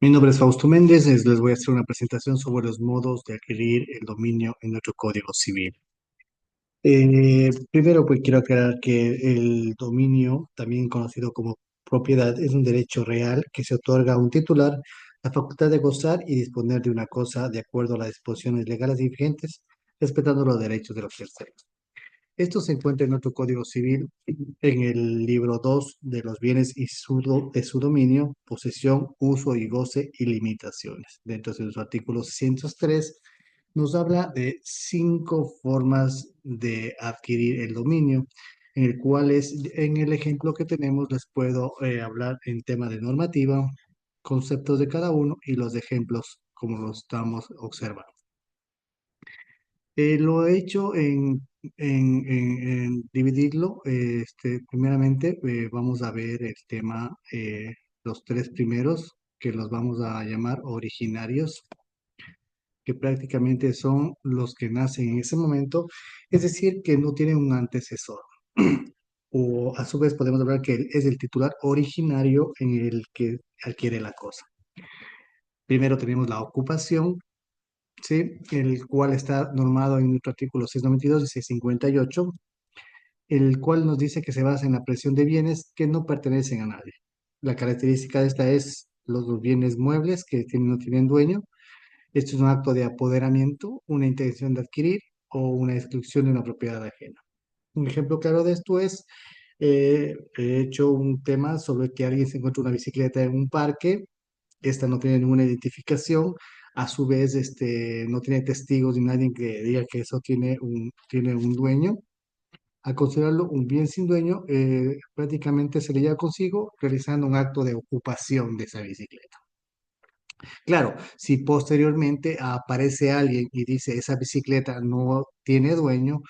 Mi nombre es Fausto Méndez, les voy a hacer una presentación sobre los modos de adquirir el dominio en nuestro Código Civil. Primero, pues quiero aclarar que el dominio, también conocido como propiedad, es un derecho real que se otorga a un titular la facultad de gozar y disponer de una cosa de acuerdo a las disposiciones legales vigentes, respetando los derechos de los terceros. Esto se encuentra en nuestro Código Civil en el libro 2 de los bienes y de su dominio, posesión, uso y goce y limitaciones. Dentro de su artículo 603 nos habla de 5 formas de adquirir el dominio, en el cual en el ejemplo que tenemos les puedo hablar en tema de normativa, conceptos de cada uno y los ejemplos como lo estamos observando. Lo he hecho en dividirlo. Primeramente, vamos a ver el tema, los 3 primeros, que los vamos a llamar originarios, que prácticamente son los que nacen en ese momento, es decir, que no tienen un antecesor. O a su vez podemos hablar que él es el titular originario en el que adquiere la cosa. Primero tenemos la ocupación, ¿sí? El cual está normado en nuestro artículo 692 y 658, el cual nos dice que se basa en la presión de bienes que no pertenecen a nadie. La característica de esta es los bienes muebles que no tienen dueño. Esto es un acto de apoderamiento, una intención de adquirir o una exclusión de una propiedad ajena. Un ejemplo claro de esto es, he hecho un tema sobre que alguien se encuentra una bicicleta en un parque. Esta no tiene ninguna identificación. A su vez, no tiene testigos ni nadie que diga que eso tiene un dueño. Al considerarlo un bien sin dueño, prácticamente se le lleva consigo realizando un acto de ocupación de esa bicicleta. Claro, si posteriormente aparece alguien y dice esa bicicleta no tiene dueño,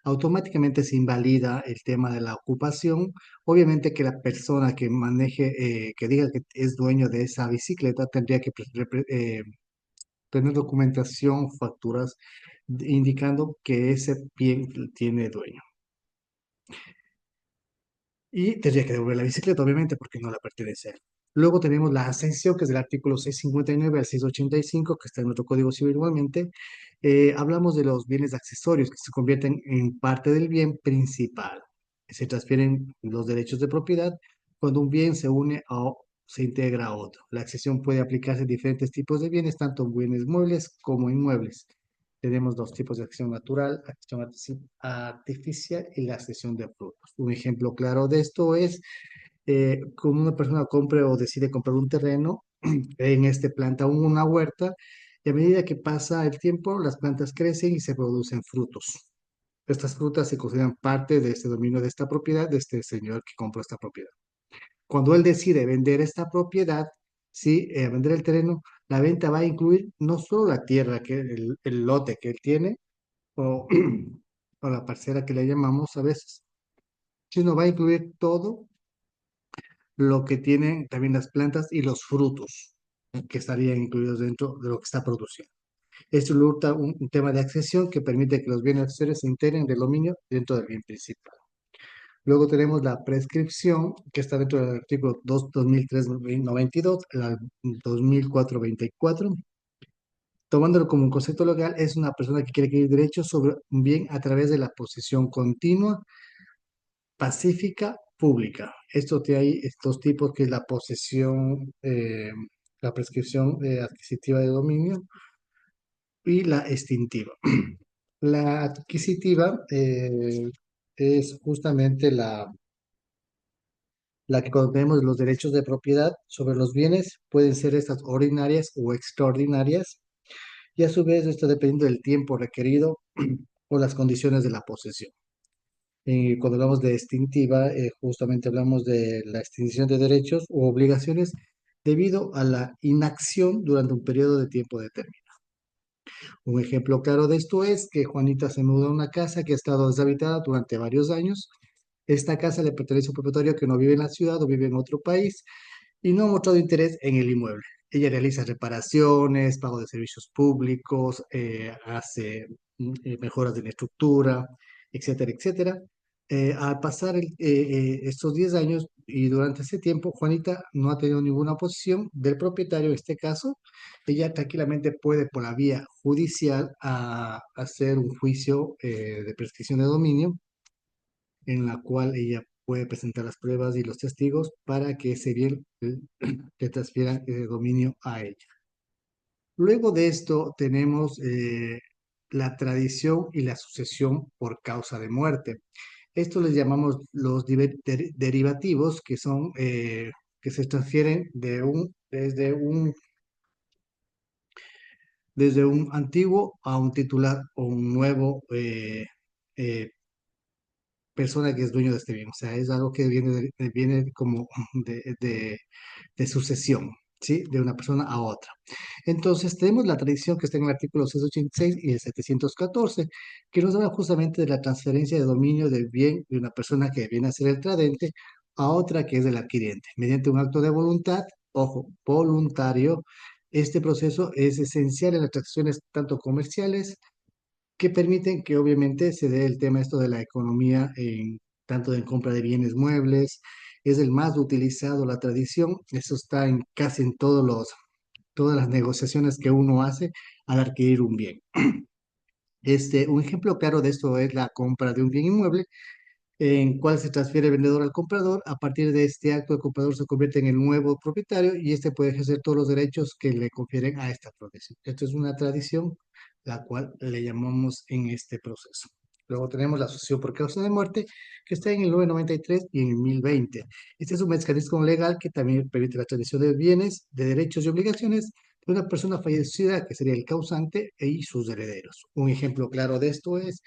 automáticamente se invalida el tema de la ocupación. Obviamente que la persona que maneje, que diga que es dueño de esa bicicleta, tendría que tener documentación, facturas, indicando que ese bien tiene dueño. Y tendría que devolver la bicicleta, obviamente, porque no la pertenece a él. Luego tenemos la ascensión, que es del artículo 659 al 685, que está en nuestro Código Civil igualmente. Hablamos de los bienes accesorios que se convierten en parte del bien principal. Se transfieren los derechos de propiedad cuando un bien se une o se integra a otro. La accesión puede aplicarse a diferentes tipos de bienes, tanto bienes muebles como inmuebles. Tenemos 2 tipos de acción natural, acción artificial y la accesión de frutos. Un ejemplo claro de esto es cuando una persona compre o decide comprar un terreno, en este planta una huerta y a medida que pasa el tiempo, las plantas crecen y se producen frutos. Estas frutas se consideran parte de este dominio de esta propiedad, de este señor que compró esta propiedad. Cuando él decide vender esta propiedad, sí, vender el terreno, la venta va a incluir no solo la tierra, el lote que él tiene, o, o la parcela que le llamamos a veces, sino va a incluir todo lo que tienen también las plantas y los frutos que estarían incluidos dentro de lo que está produciendo. Esto resulta un tema de accesión que permite que los bienes accesorios se integren del dominio dentro del bien principal. Luego tenemos la prescripción, que está dentro del artículo 2, 2003-92, la 2424. Tomándolo como un concepto legal, es una persona que quiere adquirir derechos sobre un bien a través de la posesión continua, pacífica, pública. Esto te hay estos tipos que es la posesión, la prescripción adquisitiva de dominio y la extintiva. La adquisitiva es justamente la que cuando tenemos los derechos de propiedad sobre los bienes, pueden ser estas ordinarias o extraordinarias, y a su vez esto dependiendo del tiempo requerido o las condiciones de la posesión. Cuando hablamos de extintiva, justamente hablamos de la extinción de derechos u obligaciones debido a la inacción durante un periodo de tiempo determinado. Un ejemplo claro de esto es que Juanita se muda a una casa que ha estado deshabitada durante varios años. Esta casa le pertenece a un propietario que no vive en la ciudad o vive en otro país y no ha mostrado interés en el inmueble. Ella realiza reparaciones, pago de servicios públicos, hace mejoras de la estructura, etcétera, etcétera. Al pasar estos 10 años, y durante ese tiempo Juanita no ha tenido ninguna oposición del propietario en este caso. Ella tranquilamente puede por la vía judicial hacer un juicio de prescripción de dominio en la cual ella puede presentar las pruebas y los testigos para que ese bien le transfieran el dominio a ella. Luego de esto tenemos la tradición y la sucesión por causa de muerte. Esto les llamamos los derivativos, que son que se transfieren desde un antiguo a un titular o un nuevo eh, persona que es dueño de este bien. O sea, es algo que viene como de sucesión, ¿sí? De una persona a otra. Entonces, tenemos la tradición que está en el artículo 686 y el 714, que nos habla justamente de la transferencia de dominio del bien de una persona que viene a ser el tradente a otra que es el adquiriente, mediante un acto de voluntad, ojo, voluntario. Este proceso es esencial en las transacciones tanto comerciales que permiten que obviamente se dé el tema esto de la economía tanto en compra de bienes muebles, es el más utilizado la tradición, eso está en casi en todas las negociaciones que uno hace al adquirir un bien. Un ejemplo claro de esto es la compra de un bien inmueble en cual se transfiere el vendedor al comprador. A partir de este acto, el comprador se convierte en el nuevo propietario y este puede ejercer todos los derechos que le confieren a esta protección. Esto es una tradición, la cual le llamamos en este proceso. Luego tenemos la sucesión por causa de muerte, que está en el 993 y en el 1020. Este es un mecanismo legal que también permite la tradición de bienes, de derechos y obligaciones de una persona fallecida, que sería el causante, y sus herederos. Un ejemplo claro de esto es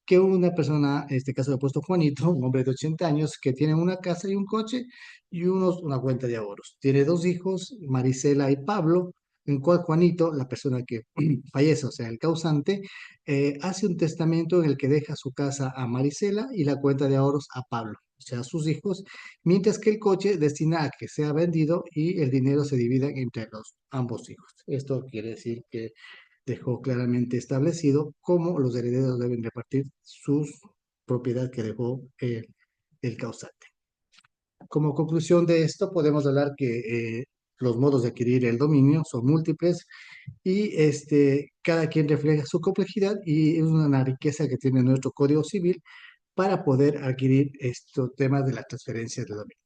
que una persona, en este caso le he puesto Juanito, un hombre de 80 años, que tiene una casa y un coche y una cuenta de ahorros. Tiene dos hijos, Marisela y Pablo, en cual Juanito, la persona que fallece, o sea, el causante, hace un testamento en el que deja su casa a Marisela y la cuenta de ahorros a Pablo, o sea, a sus hijos, mientras que el coche destina a que sea vendido y el dinero se divida entre los ambos hijos. Esto quiere decir que dejó claramente establecido cómo los herederos deben repartir su propiedad que dejó el causante. Como conclusión de esto, podemos hablar que los modos de adquirir el dominio son múltiples y cada quien refleja su complejidad y es una riqueza que tiene nuestro Código Civil para poder adquirir estos temas de las transferencias de dominio.